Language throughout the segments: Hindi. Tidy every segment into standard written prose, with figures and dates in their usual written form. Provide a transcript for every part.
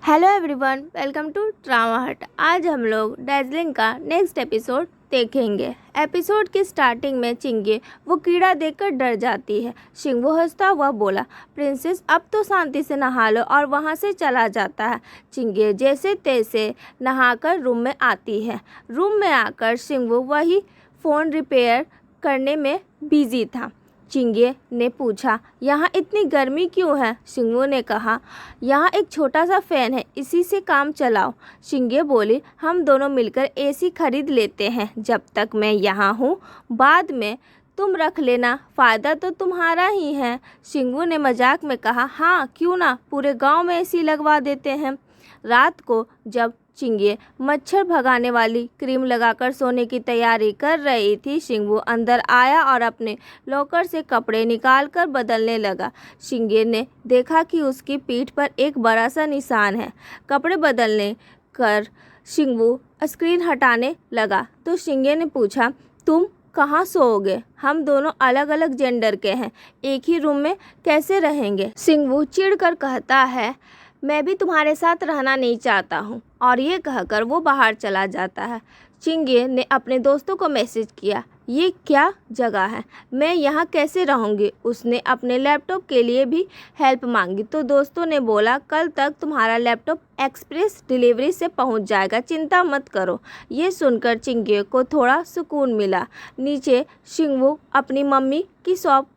Hello everyone, welcome to Drama Hut. आज हम लोग डैज़लिंग का नेक्स्ट एपिसोड देखेंगे। एपिसोड की स्टार्टिंग में चिंगे वो कीड़ा देखकर डर जाती है। शिंगवू हंसता हुआ बोला, प्रिंसेस अब तो शांति से नहा लो, और वहाँ से चला जाता है। चिंगे जैसे तैसे नहाकर रूम में आती है। रूम में आकर शिंगवू वही फ़ोन रिपेयर करने में बिजी था। चिंगे ने पूछा, यहाँ इतनी गर्मी क्यों है? शिंगवू ने कहा, यहाँ एक छोटा सा फ़ैन है, इसी से काम चलाओ। चिंगे बोली, हम दोनों मिलकर एसी खरीद लेते हैं जब तक मैं यहाँ हूँ, बाद में तुम रख लेना, फ़ायदा तो तुम्हारा ही है। शिंगवू ने मजाक में कहा, हाँ क्यों ना, पूरे गांव में एसी लगवा देते हैं। रात को जब चिंगे मच्छर भगाने वाली क्रीम लगाकर सोने की तैयारी कर रही थी, शिंगवू अंदर आया और अपने लॉकर से कपड़े निकालकर बदलने लगा। चिंगे ने देखा कि उसकी पीठ पर एक बड़ा सा निशान है। कपड़े बदलने कर शिंगवू स्क्रीन हटाने लगा तो चिंगे ने पूछा, तुम कहाँ सोओगे? हम दोनों अलग अलग जेंडर के हैं, एक ही रूम में कैसे रहेंगे? शिंगवू चिढ़कर कहता है, मैं भी तुम्हारे साथ रहना नहीं चाहता हूँ, और ये कहकर वो बाहर चला जाता है। चिंगे ने अपने दोस्तों को मैसेज किया, ये क्या जगह है, मैं यहाँ कैसे रहूँगी? उसने अपने लैपटॉप के लिए भी हेल्प मांगी तो दोस्तों ने बोला, कल तक तुम्हारा लैपटॉप एक्सप्रेस डिलीवरी से पहुँच जाएगा, चिंता मत करो। ये सुनकर चिंगे को थोड़ा सुकून मिला। नीचे शिंगवू अपनी मम्मी की शॉप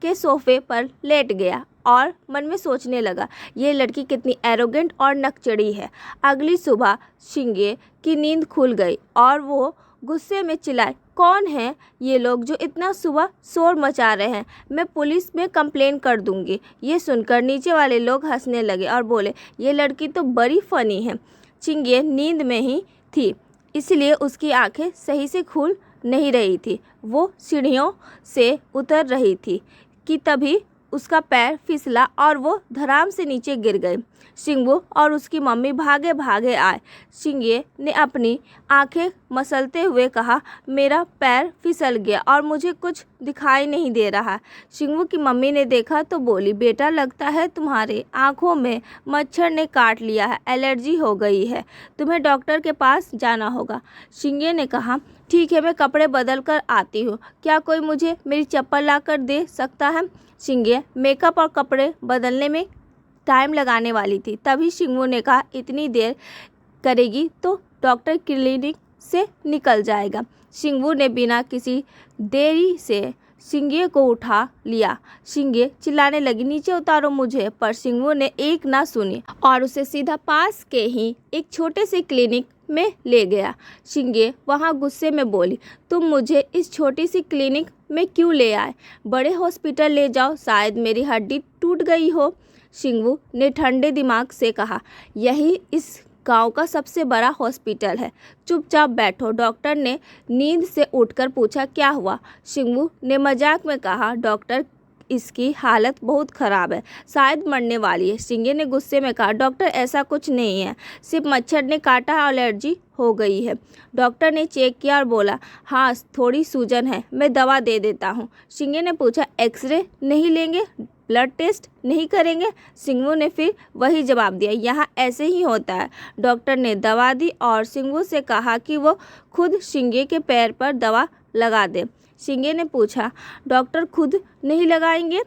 के सोफे पर लेट गया और मन में सोचने लगा, ये लड़की कितनी एरोगेंट और नकचड़ी है। अगली सुबह चिंगे की नींद खुल गई और वो गुस्से में चिल्लाए, कौन है ये लोग जो इतना सुबह शोर मचा रहे हैं? मैं पुलिस में कंप्लेन कर दूंगी। ये सुनकर नीचे वाले लोग हंसने लगे और बोले, ये लड़की तो बड़ी फनी है। चिंगे नींद में ही थी, इसलिए उसकी आंखें सही से खुल नहीं रही थी। वो सीढ़ियों से उतर रही थी कि तभी उसका पैर फिसला और वो धड़ाम से नीचे गिर गए। शिंगवू और उसकी मम्मी भागे भागे आए। चिंगे ने अपनी आंखें मसलते हुए कहा, मेरा पैर फिसल गया और मुझे कुछ दिखाई नहीं दे रहा। शिंगवू की मम्मी ने देखा तो बोली, बेटा लगता है तुम्हारे आँखों में मच्छर ने काट लिया है, एलर्जी हो गई है, तुम्हें डॉक्टर के पास जाना होगा। चिंगे ने कहा, ठीक है, मैं कपड़े बदल कर आती हूँ, क्या कोई मुझे मेरी चप्पल ला कर दे सकता है? चिंगे मेकअप और कपड़े बदलने में टाइम लगाने वाली थी, तभी शिंगवू ने कहा, इतनी देर करेगी तो डॉक्टर क्लिनिक से निकल जाएगा। शिंगवू ने बिना किसी देरी से चिंगे को उठा लिया। चिंगे चिल्लाने लगी, नीचे उतारो मुझे, पर शिंगवू ने एक ना सुनी और उसे सीधा पास के ही एक छोटे से क्लिनिक में ले गया। चिंगे वहाँ गुस्से में बोली, तुम मुझे इस छोटी सी क्लिनिक में क्यों ले आए? बड़े हॉस्पिटल ले जाओ, शायद मेरी हड्डी टूट गई हो। शिंगवू ने ठंडे दिमाग से कहा, यही इस गांव का सबसे बड़ा हॉस्पिटल है, चुपचाप बैठो। डॉक्टर ने नींद से उठकर पूछा, क्या हुआ? शिंगवू ने मजाक में कहा, डॉक्टर इसकी हालत बहुत ख़राब है, शायद मरने वाली है। चिंगे ने गुस्से में कहा, डॉक्टर ऐसा कुछ नहीं है, सिर्फ मच्छर ने काटा, एलर्जी हो गई है। डॉक्टर ने चेक किया और बोला, हाँ थोड़ी सूजन है, मैं दवा दे देता हूँ। चिंगे ने पूछा, एक्सरे नहीं लेंगे, ब्लड टेस्ट नहीं करेंगे? शिंगवू ने फिर वही जवाब दिया, यहाँ ऐसे ही होता है। डॉक्टर ने दवा दी और शिंगवू से कहा कि वो खुद चिंगे के पैर पर दवा लगा दे। चिंगे ने पूछा, डॉक्टर खुद नहीं लगाएंगे?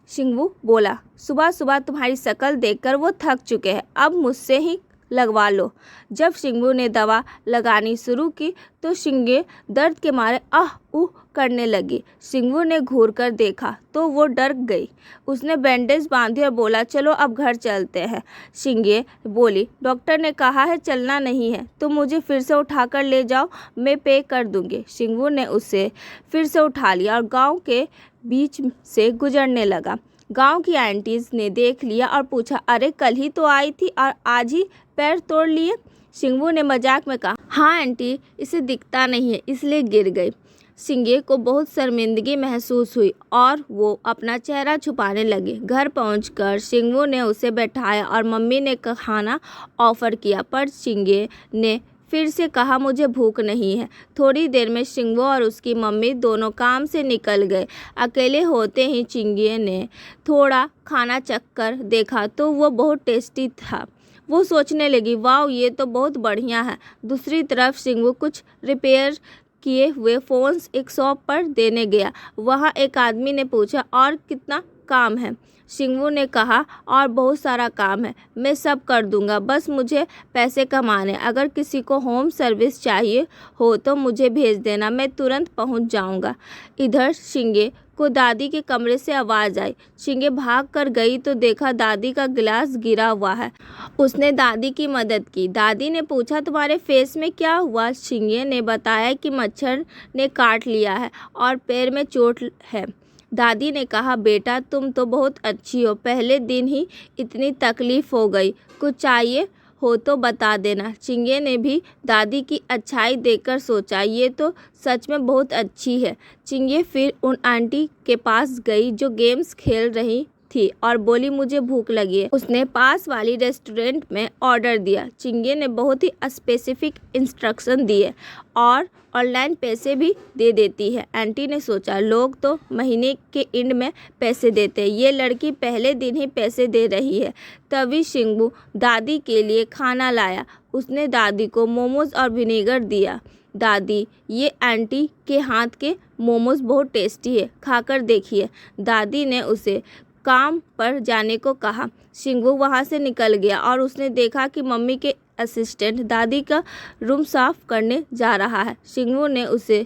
शिंगवू बोला, सुबह सुबह तुम्हारी शक्ल देखकर वो थक चुके हैं, अब मुझसे ही लगवा लो। जब शिंगवू ने दवा लगानी शुरू की तो चिंगे दर्द के मारे आह उह करने लगी। शिंगवू ने घूर कर देखा तो वो डर गई। उसने बैंडेज बांधी और बोला, चलो अब घर चलते हैं। चिंगे बोली, डॉक्टर ने कहा है चलना नहीं है, तुम मुझे फिर से उठाकर ले जाओ, मैं पे कर दूंगी। शिंगवू ने उसे फिर से उठा लिया और गांव के बीच से गुजरने लगा। गांव की आंटीज ने देख लिया और पूछा, अरे कल ही तो आई थी और आज ही पैर तोड़ लिए? शिंगवू ने मजाक में कहा, हाँ आंटी, इसे दिखता नहीं है इसलिए गिर गई। चिंगे को बहुत शर्मिंदगी महसूस हुई और वो अपना चेहरा छुपाने लगी। घर पहुंचकर शिंगवू ने उसे बैठाया और मम्मी ने खाना ऑफर किया, पर चिंगे ने फिर से कहा, मुझे भूख नहीं है। थोड़ी देर में शिंगवू और उसकी मम्मी दोनों काम से निकल गए। अकेले होते ही चिंगे ने थोड़ा खाना चख कर देखा तो वो बहुत टेस्टी था। वो सोचने लगी, वाह ये तो बहुत बढ़िया है। दूसरी तरफ शिंगू कुछ रिपेयर किए हुए फ़ोन्स एक शॉप पर देने गया। वहाँ एक आदमी ने पूछा, और कितना काम है? शिंगू ने कहा, और बहुत सारा काम है, मैं सब कर दूंगा, बस मुझे पैसे कमाने। अगर किसी को होम सर्विस चाहिए हो तो मुझे भेज देना, मैं तुरंत पहुंच जाऊंगा। इधर शिंगे को दादी के कमरे से आवाज़ आई। शिंगे भाग कर गई तो देखा दादी का गिलास गिरा हुआ है। उसने दादी की मदद की। दादी ने पूछा, तुम्हारे फेस में क्या हुआ? शिंगे ने बताया कि मच्छर ने काट लिया है और पैर में चोट है। दादी ने कहा, बेटा तुम तो बहुत अच्छी हो, पहले दिन ही इतनी तकलीफ हो गई, कुछ चाहिए हो तो बता देना। शिंगे ने भी दादी की अच्छाई देखकर सोचा, ये तो सच में बहुत अच्छी है। शिंगे फिर उन आंटी के पास गई जो गेम्स खेल रही थी और बोली, मुझे भूख लगी है। उसने पास वाली रेस्टोरेंट में ऑर्डर दिया। शिंगे ने बहुत ही स्पेसिफिक इंस्ट्रक्शन दिए और ऑनलाइन पैसे भी दे देती है। आंटी ने सोचा, लोग तो महीने के एंड में पैसे देते हैं, ये लड़की पहले दिन ही पैसे दे रही है। तभी शिंगू दादी के लिए खाना लाया। उसने दादी को मोमोज और विनेगर दिया। दादी, ये आंटी के हाथ के मोमोज बहुत टेस्टी है, खाकर देखिए। दादी ने उसे काम पर जाने को कहा। शिंगू वहाँ से निकल गया और उसने देखा कि मम्मी के असिस्टेंट दादी का रूम साफ करने जा रहा है। शिंगू ने उसे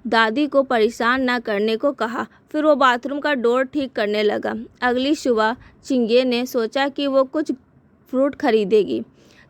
दादी को परेशान ना करने को कहा। फिर वो बाथरूम का डोर ठीक करने लगा। अगली सुबह शिंगे ने सोचा कि वो कुछ फ्रूट खरीदेगी।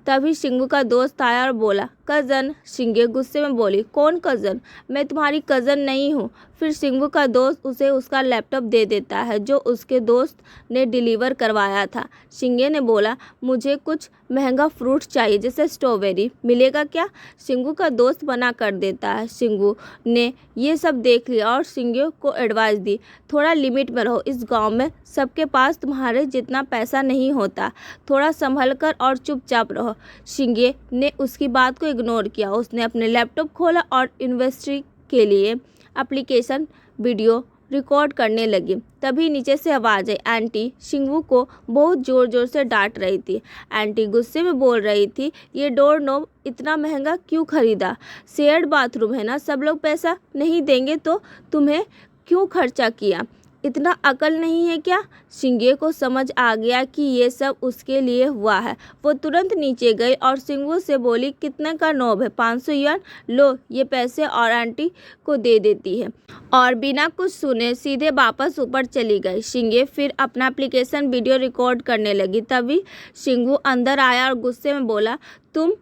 तभी शिंगू का दोस्त आया और बोला, कज़न। शिंगे गुस्से में बोली, कौन कज़न? मैं तुम्हारी कज़न नहीं हूँ। फिर शिंगू का दोस्त उसे उसका लैपटॉप दे देता है जो उसके दोस्त ने डिलीवर करवाया था। शिंगे ने बोला, मुझे कुछ महंगा फ्रूट चाहिए जैसे स्ट्रॉबेरी, मिलेगा क्या? शिंगू का दोस्त मना कर देता है। शिंगू ने ये सब देख लिया और शिंगे को एडवाइस दी, थोड़ा लिमिट में रहो, इस गांव में सबके पास तुम्हारे जितना पैसा नहीं होता, थोड़ा संभल कर और चुपचाप रहो। शिंगे ने उसकी बात को इग्नोर किया। उसने अपने लैपटॉप खोला और यूनिवर्सिटी के लिए एप्लीकेशन वीडियो रिकॉर्ड करने लगी। तभी नीचे से आवाज़ आई। आंटी शिंगू को बहुत ज़ोर ज़ोर से डांट रही थी। आंटी गुस्से में बोल रही थी, ये डोर नॉब इतना महंगा क्यों खरीदा? शेयर्ड बाथरूम है ना, सब लोग पैसा नहीं देंगे तो तुम्हें क्यों खर्चा किया? इतना अकल नहीं है क्या? शिंगे को समझ आ गया कि ये सब उसके लिए हुआ है। वो तुरंत नीचे गई और शिंगू से बोली, कितने का नॉब है? 500 युआन। लो ये पैसे, और आंटी को दे देती है। और बिना कुछ सुने सीधे वापस ऊपर चली गई। शिंगे फिर अपना एप्लीकेशन वीडियो रिकॉर्ड करने लगी। तभी शिंगू अंदर आया और गुस्से में बोला, तुम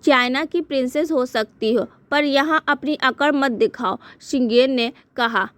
चाइना की प्रिंसेस हो सकती हो पर यहाँ अपनी अकड़ मत दिखाओ। शिंगे ने कहा,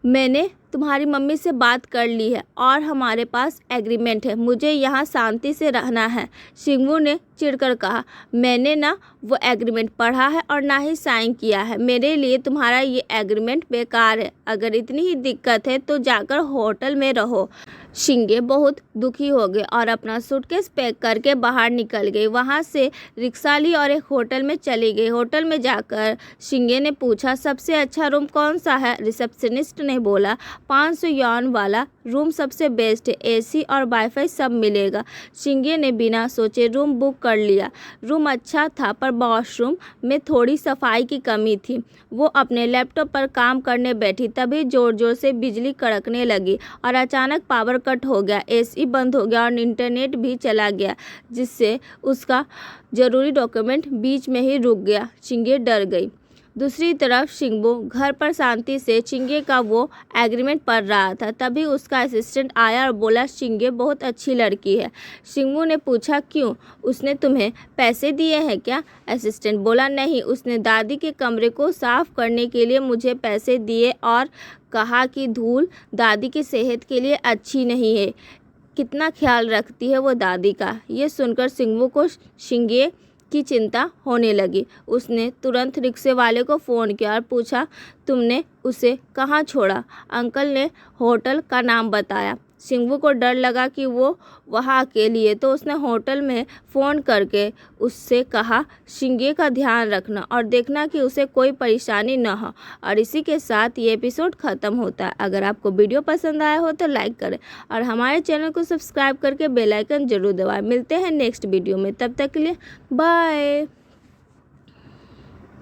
मैंने तुम्हारी मम्मी से बात कर ली है और हमारे पास एग्रीमेंट है, मुझे यहाँ शांति से रहना है। शिंगू ने चिढ़कर कहा, मैंने ना वो एग्रीमेंट पढ़ा है और ना ही साइन किया है, मेरे लिए तुम्हारा ये एग्रीमेंट बेकार है। अगर इतनी ही दिक्कत है तो जाकर होटल में रहो। शिंगे बहुत दुखी हो गए और अपना सूटकेस पैक करके बाहर निकल गई। वहाँ से रिक्शा ली और एक होटल में चली गई। होटल में जाकर शिंगे ने पूछा, सबसे अच्छा रूम कौन सा है? रिसेप्शनिस्ट ने बोला, 500 युआन वाला रूम सबसे बेस्ट है, एसी और वाईफाई सब मिलेगा। शिंगे ने बिना सोचे रूम बुक कर लिया। रूम अच्छा था पर वॉशरूम में थोड़ी सफाई की कमी थी। वो अपने लैपटॉप पर काम करने बैठी, तभी ज़ोर ज़ोर से बिजली कड़कने लगी और अचानक पावर कट हो गया। एसी बंद हो गया और इंटरनेट भी चला गया, जिससे उसका ज़रूरी डॉक्यूमेंट बीच में ही रुक गया। शिंगे डर गई। दूसरी तरफ शिंगू घर पर शांति से शिंगे का वो एग्रीमेंट पढ़ रहा था। तभी उसका असिस्टेंट आया और बोला, शिंगे बहुत अच्छी लड़की है। शिंगू ने पूछा, क्यों? उसने तुम्हें पैसे दिए हैं क्या? असिस्टेंट बोला, नहीं, उसने दादी के कमरे को साफ करने के लिए मुझे पैसे दिए और कहा कि धूल दादी की सेहत के लिए अच्छी नहीं है। कितना ख्याल रखती है वो दादी का। ये सुनकर शिंगू को शिंगे की चिंता होने लगी। उसने तुरंत रिक्शे वाले को फ़ोन किया और पूछा, तुमने उसे कहाँ छोड़ा? अंकल ने होटल का नाम बताया। शिंगवू को डर लगा कि वो वहाँ अकेली है, तो उसने होटल में फ़ोन करके उससे कहा शिंगे का ध्यान रखना और देखना कि उसे कोई परेशानी न हो। और इसी के साथ ये एपिसोड ख़त्म होता है। अगर आपको वीडियो पसंद आया हो तो लाइक करें और हमारे चैनल को सब्सक्राइब करके बेल आइकन जरूर दबाएं। मिलते हैं नेक्स्ट वीडियो में, तब तक के लिए बाय।